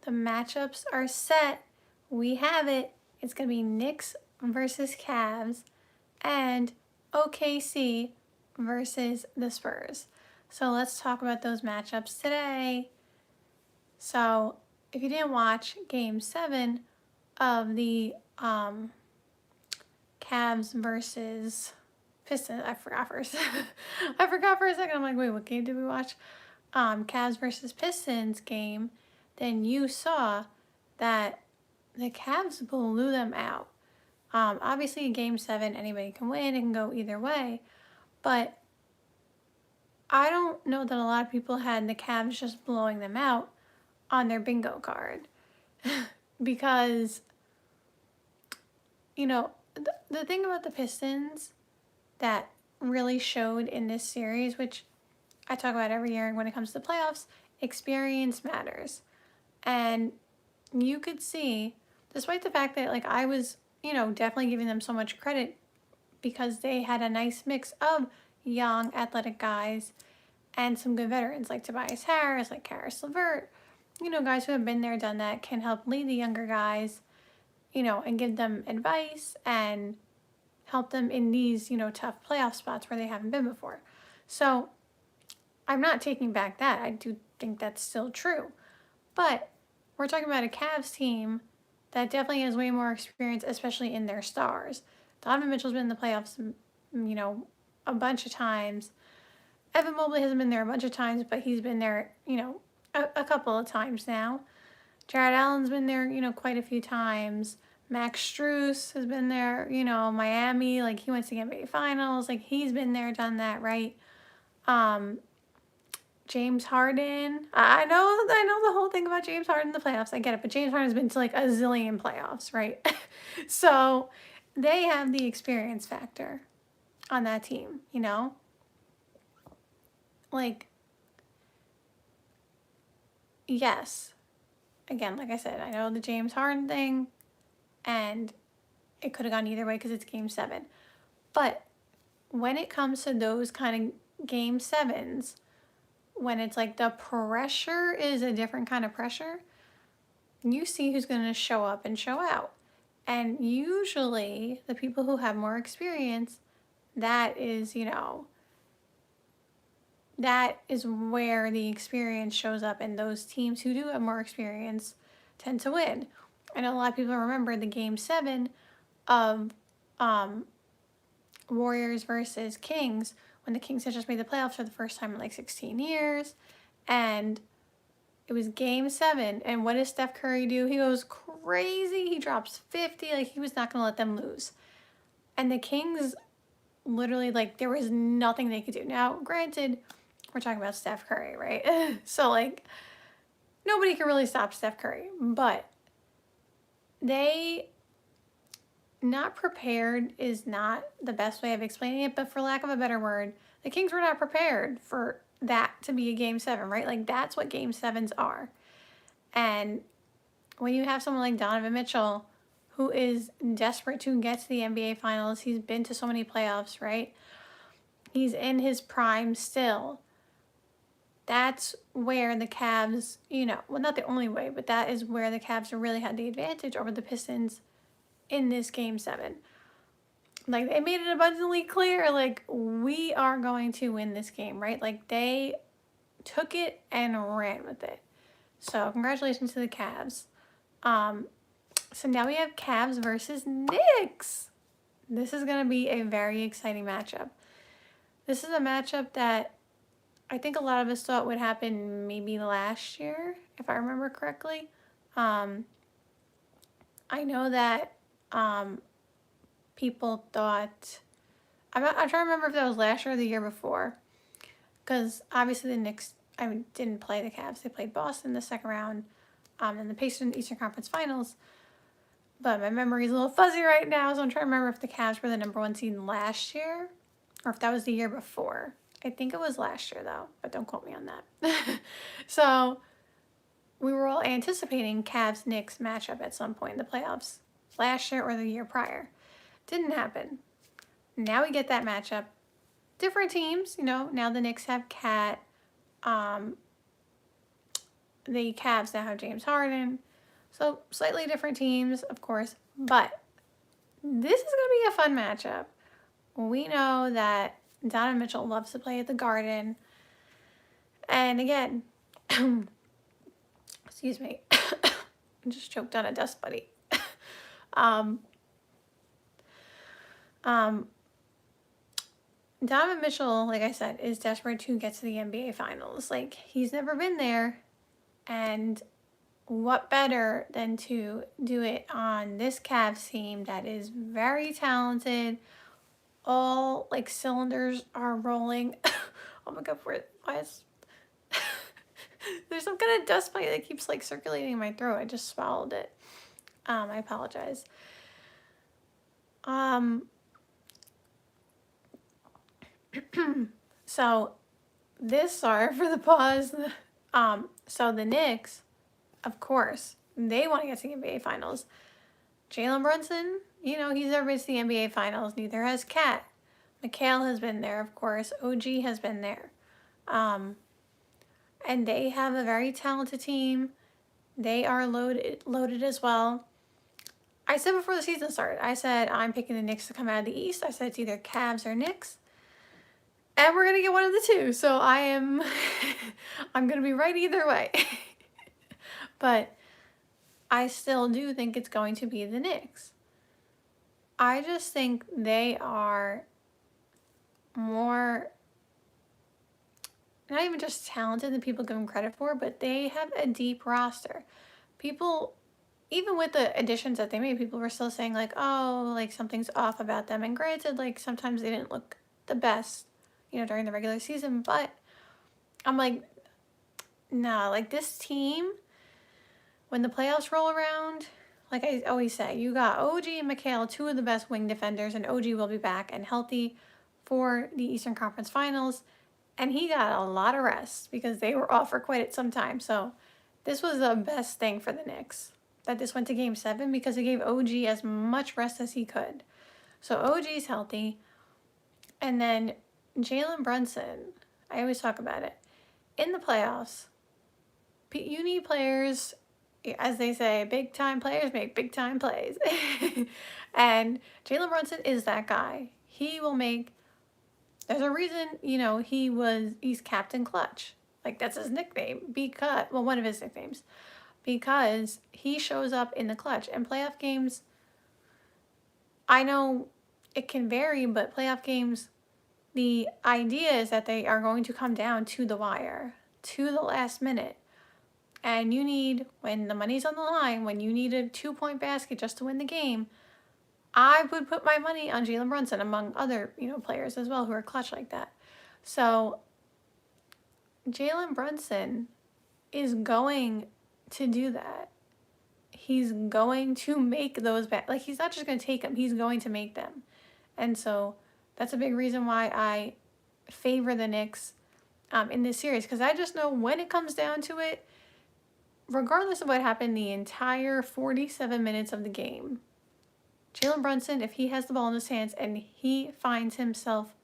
The matchups are set. We have it. It's going to be Knicks versus Cavs and OKC versus the Spurs. So let's talk about those matchups today. So if you didn't watch Game 7 of the Cavs versus Pistons, I forgot for a second. I forgot for a second. I'm like, wait, what game did we watch? Cavs versus Pistons game. Then you saw that the Cavs blew them out. Obviously, in Game 7, anybody can win. It can go either way. But I don't know that a lot of people had the Cavs just blowing them out on their bingo card. Because, you know, the thing about the Pistons that really showed in this series, which I talk about every year when it comes to the playoffs, experience matters. And you could see, despite the fact that like I was, definitely giving them so much credit because they had a nice mix of young athletic guys and some good veterans like Tobias Harris, like Karis LeVert, guys who have been there, done that, can help lead the younger guys, and give them advice and help them in these, tough playoff spots where they haven't been before. So I'm not taking back that. I do think that's still true. But we're talking about a Cavs team that definitely has way more experience, especially in their stars. Donovan Mitchell's been in the playoffs, a bunch of times. Evan Mobley hasn't been there a bunch of times, but he's been there, a couple of times now. Jared Allen's been there, quite a few times. Max Strus has been there, Miami, like he went to the NBA Finals, like he's been there, done that, right? James Harden. I know the whole thing about James Harden in the playoffs. I get it, but James Harden's been to like a zillion playoffs, right? So they have the experience factor on that team, Like, yes. Again, like I said, I know the James Harden thing, and it could have gone either way because it's Game 7. But when it comes to those kind of Game 7s, when it's like the pressure is a different kind of pressure, you see who's going to show up and show out. And usually the people who have more experience, that is, that is where the experience shows up, and those teams who do have more experience tend to win. I know a lot of people remember the Game 7 of Warriors versus Kings when the Kings had just made the playoffs for the first time in like 16 years. And it was Game 7. And what does Steph Curry do? He goes crazy. He drops 50. Like, he was not going to let them lose. And the Kings literally, like, there was nothing they could do. Now, granted, we're talking about Steph Curry, right? So, like, nobody can really stop Steph Curry. But they... not prepared is not the best way of explaining it, but for lack of a better word, the Kings were not prepared for that to be a Game 7, right? Like, that's what Game 7s are. And when you have someone like Donovan Mitchell, who is desperate to get to the NBA Finals, he's been to so many playoffs, right? He's in his prime still. That's where the Cavs, well, not the only way, but that is where the Cavs really had the advantage over the Pistons in this Game 7. Like, they made it abundantly clear, like, we are going to win this game, right? Like, they took it and ran with it. So, congratulations to the Cavs. So now we have Cavs versus Knicks. This is going to be a very exciting matchup. This is a matchup that I think a lot of us thought would happen maybe last year, if I remember correctly. I know that people thought, I'm trying to remember if that was last year or the year before, because obviously the Knicks, didn't play the Cavs. They played Boston in the second round, and the Pacers in the Eastern Conference Finals. But my memory's a little fuzzy right now, so I'm trying to remember if the Cavs were the number 1 seed last year, or if that was the year before. I think it was last year, though, but don't quote me on that. So we were all anticipating Cavs-Knicks matchup at some point in the playoffs, last year or the year prior. Didn't happen. Now we get that matchup. Different teams, now the Knicks have Cat. the Cavs now have James Harden. So slightly different teams, of course, but this is going to be a fun matchup. We know that Donovan Mitchell loves to play at the Garden. And again, excuse me, I just choked on a dust buddy. um, Donovan Mitchell, like I said, is desperate to get to the NBA Finals. Like, he's never been there. And what better than to do it on this Cavs team that is very talented. All, like, cylinders are rolling. Oh my God, why is... There's some kind of dust mite that keeps, like, circulating in my throat. I just swallowed it. I apologize. So this, sorry for the pause. So the Knicks, of course, they want to get to the NBA Finals. Jalen Brunson, you know, he's never been to the NBA Finals. Neither has Kat. Mikal has been there, of course. OG has been there. And they have a very talented team. They are loaded as well. I said before the season started, I said I'm picking the Knicks to come out of the East. I said it's either Cavs or Knicks. And we're going to get one of the two. So I'm going to be right either way. But I still do think it's going to be the Knicks. I just think they are more, not even just talented than people give them credit for, but they have a deep roster. People, even with the additions that they made, people were still saying like, oh, like something's off about them. And granted, like sometimes they didn't look the best, you know, during the regular season, but I'm like, nah, like this team, when the playoffs roll around, like I always say, you got OG and Mikal, two of the best wing defenders, and OG will be back and healthy for the Eastern Conference Finals. And he got a lot of rest because they were off for quite some time. So this was the best thing for the Knicks, that this went to Game 7 because it gave OG as much rest as he could. So OG's healthy. And then Jalen Brunson, I always talk about it. In the playoffs, you need players, as they say, big-time players make big-time plays. And Jalen Brunson is that guy. He will make... There's a reason, you know, he's Captain Clutch. Like, that's his nickname. Because, well, one of his nicknames. Because he shows up in the clutch. And playoff games, I know it can vary, but playoff games, the idea is that they are going to come down to the wire, to the last minute. And you need, when the money's on the line, when you need a 2-point basket just to win the game, I would put my money on Jalen Brunson among other, you know, players as well who are clutch like that. So Jalen Brunson is going to do that. He's going to make those like he's not just going to take them, he's going to make them. And so that's a big reason why I favor the Knicks in this series, because I just know when it comes down to it, regardless of what happened the entire 47 minutes of the game, Jalen Brunson, if he has the ball in his hands and he finds himself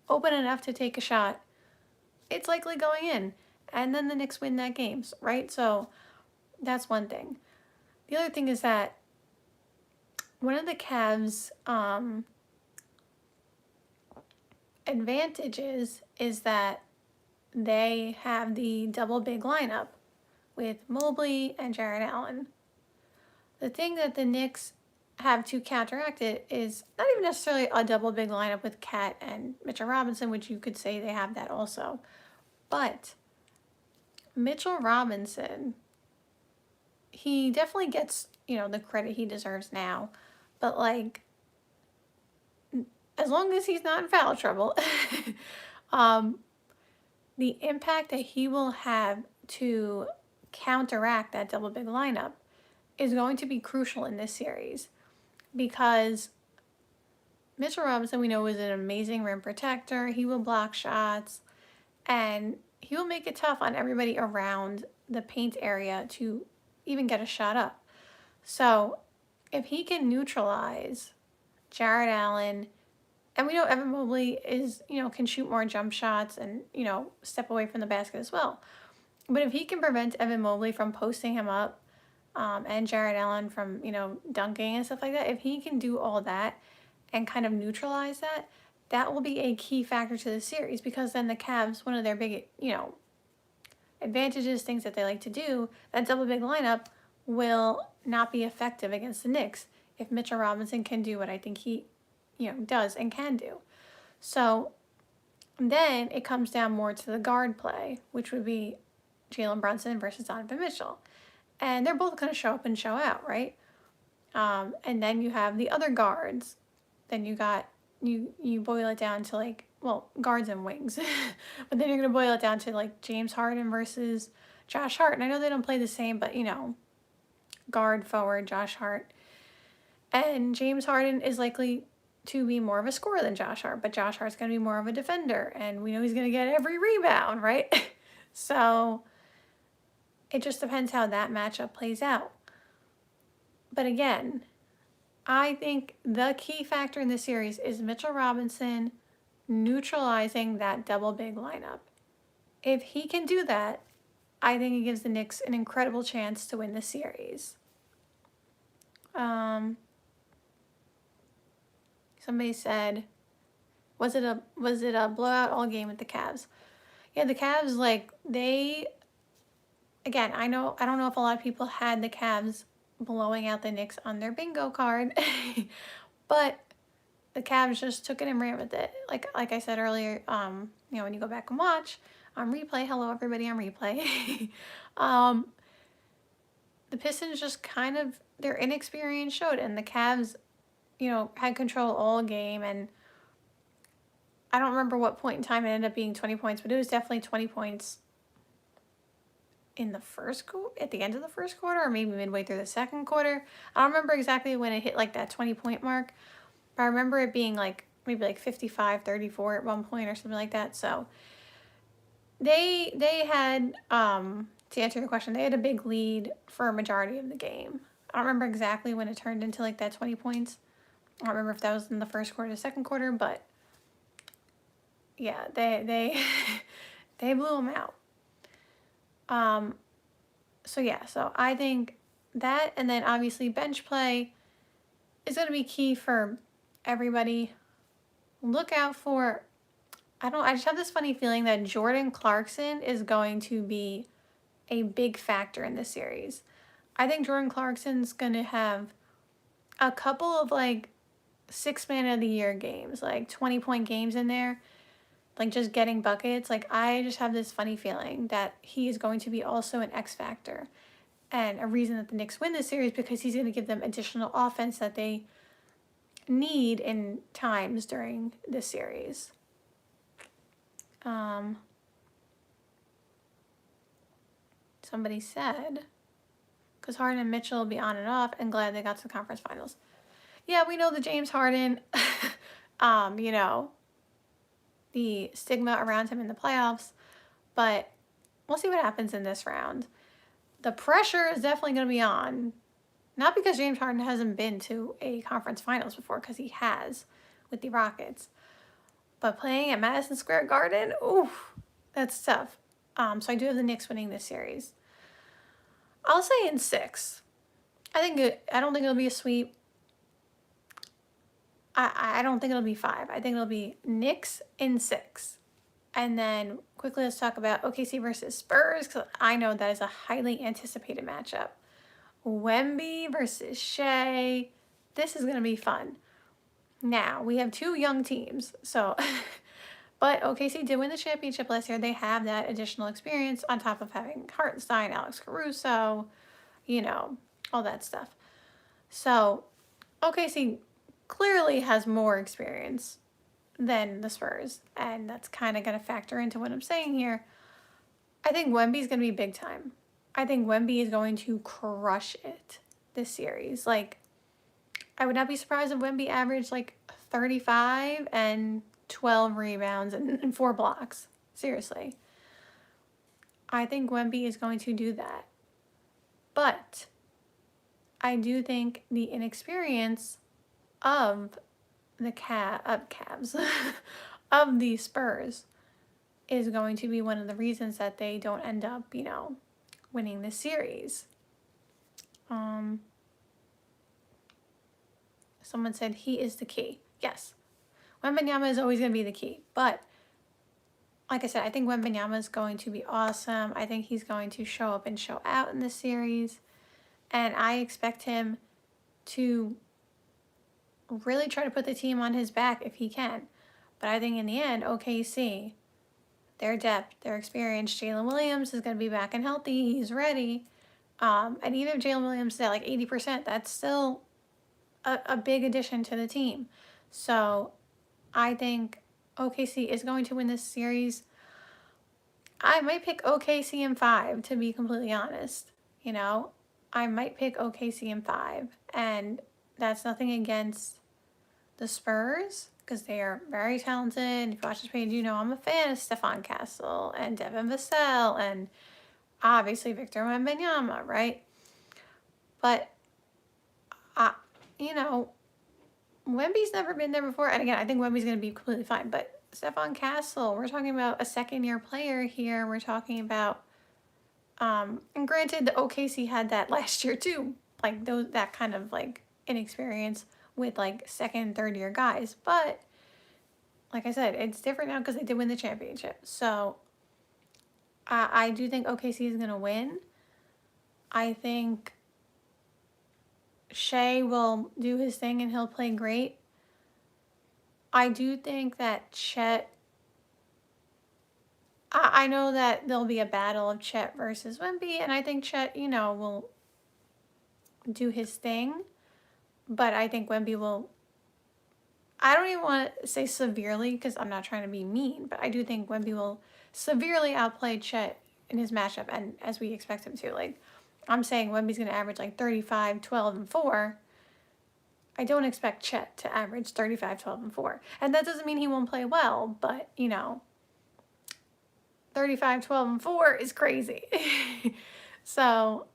open enough to take a shot, it's likely going in. And then the Knicks win that game, right? So that's one thing. The other thing is that one of the Cavs' advantages is that they have the double big lineup with Mobley and Jarrett Allen. The thing that the Knicks have to counteract it is not even necessarily a double big lineup with Kat and Mitchell Robinson, which you could say they have that also. But Mitchell Robinson, he definitely gets, you know, the credit he deserves now. But, like, as long as he's not in foul trouble, the impact that he will have to counteract that double big lineup is going to be crucial in this series. Because Mitchell Robinson, we know, is an amazing rim protector. He will block shots, and he will make it tough on everybody around the paint area to even get a shot up. So if he can neutralize Jarrett Allen, and we know Evan Mobley is, you know, can shoot more jump shots and, you know, step away from the basket as well. But if he can prevent Evan Mobley from posting him up, and Jared Allen from, dunking and stuff like that, if he can do all that and kind of neutralize that, that will be a key factor to the series, because then the Cavs, one of their big, advantages, things that they like to do, that double big lineup will not be effective against the Knicks if Mitchell Robinson can do what I think he, does and can do. So then it comes down more to the guard play, which would be Jalen Brunson versus Donovan Mitchell. And they're both going to show up and show out, right? And then you have the other guards. Then you got, you boil it down to like, well, guards and wings. But then you're going to boil it down to like James Harden versus Josh Hart. And I know they don't play the same, but guard, forward, Josh Hart. And James Harden is likely to be more of a scorer than Josh Hart, but Josh Hart's going to be more of a defender. And we know he's going to get every rebound, right? So it just depends how that matchup plays out. But again, I think the key factor in this series is Mitchell Robinson neutralizing that double big lineup. If he can do that, I think it gives the Knicks an incredible chance to win the series. Somebody said, was it a blowout all game with the Cavs? Yeah, the Cavs, again, I don't know if a lot of people had the Cavs blowing out the Knicks on their bingo card, but the Cavs just took it and ran with it. Like I said earlier, when you go back and watch on replay, hello everybody on replay, the Pistons just kind of, their inexperience showed, and the Cavs, had control all game, and I don't remember what point in time it ended up being 20 points, but it was definitely 20 points in the at the end of the first quarter, or maybe midway through the second quarter. I don't remember exactly when it hit like that 20-point mark, but I remember it being like maybe like 55-34 at one point or something like that. So they had, to answer your question, they had a big lead for a majority of the game. I don't remember exactly when it turned into like that 20 points. I don't remember if that was in the first quarter or the second quarter, but yeah, they they blew them out. So I think that, and then obviously bench play is going to be key for everybody. Look out for, I just have this funny feeling that Jordan Clarkson is going to be a big factor in this series. I think Jordan Clarkson's going to have a couple of like 6 man of the year games, like 20-point games in there, like just getting buckets. Like I just have this funny feeling that he is going to be also an X factor, and a reason that the Knicks win this series, because he's going to give them additional offense that they need in times during this series. Somebody said, because Harden and Mitchell will be on and off, and glad they got to the conference finals. Yeah, we know the James Harden, the stigma around him in the playoffs, but we'll see what happens in this round. The pressure is definitely going to be on, not because James Harden hasn't been to a conference finals before, because he has with the Rockets, but playing at Madison Square Garden, oof, that's tough. So I do have the Knicks winning this series. I'll say in 6. I don't think it'll be a sweep. I don't think it'll be 5. I think it'll be Knicks in 6. And then quickly let's talk about OKC versus Spurs, because I know that is a highly anticipated matchup. Wemby versus Shea. This is going to be fun. Now, we have 2 young teams, so but OKC did win the championship last year. They have that additional experience on top of having Hartenstein, Alex Caruso, all that stuff. So OKC clearly has more experience than the Spurs, and that's kind of going to factor into what I'm saying here. I think Wemby's going to be big time. I think Wemby is going to crush it this series. Like, I would not be surprised if Wemby averaged like 35 and 12 rebounds and 4 blocks. Seriously. I think Wemby is going to do that. But I do think the inexperience of the Cavs, of the Spurs, is going to be one of the reasons that they don't end up, winning this series. Someone said he is the key. Yes. Wembanyama is always going to be the key. But, like I said, I think Wembanyama is going to be awesome. I think he's going to show up and show out in this series. And I expect him to really try to put the team on his back if he can. But I think in the end, OKC, their depth, their experience, Jalen Williams is going to be back and healthy. He's ready. And even if Jalen Williams is at like 80%, that's still a big addition to the team. So I think OKC is going to win this series. I might pick OKC in 5, to be completely honest. I might pick OKC in 5. And that's nothing against the Spurs, because they are very talented. If you watch this page, I'm a fan of Stephon Castle and Devin Vassell and obviously Victor Wembanyama, right? But, Wemby's never been there before. And again, I think Wemby's going to be completely fine. But Stephon Castle, we're talking about a second-year player here. We're talking about, and granted, the OKC had that last year too. Like, that kind of, like, inexperience with, like, second, third-year guys. But, like I said, it's different now because they did win the championship. So, I do think OKC is going to win. I think Shea will do his thing and he'll play great. I do think that Chet, I know that there'll be a battle of Chet versus Wemby, and I think Chet, will do his thing. But I think Wemby will, I don't even want to say severely because I'm not trying to be mean, but I do think Wemby will severely outplay Chet in his matchup, and as we expect him to. Like, I'm saying Wemby's going to average like 35, 12, and 4. I don't expect Chet to average 35, 12, and 4. And that doesn't mean he won't play well, but, 35, 12, and 4 is crazy. So,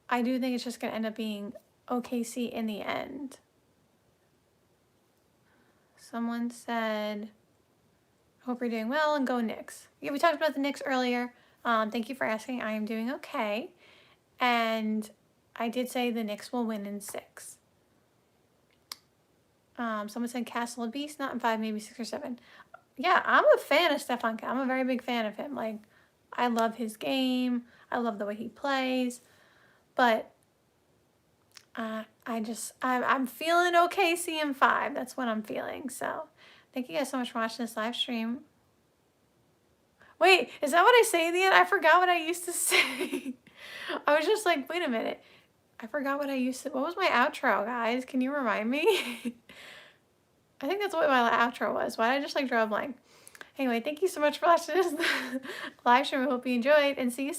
I do think it's just going to end up being OKC in the end. Someone said, hope you're doing well and go Knicks. Yeah, we talked about the Knicks earlier. Thank you for asking. I am doing okay. And I did say the Knicks will win in 6. Someone said Castle a beast, not in 5, maybe 6 or 7. Yeah, I'm a fan of Stephon. I'm a very big fan of him. Like, I love his game. I love the way he plays. But I'm feeling OKC in 5. That's what I'm feeling. So, thank you guys so much for watching this live stream. Wait, is that what I say in the end? I forgot what I used to say. I was just like, wait a minute. I forgot what I used to... What was my outro, guys? Can you remind me? I think that's what my outro was. Why did I just like draw a blank? Anyway, thank you so much for watching this live stream. I hope you enjoyed, and see you soon.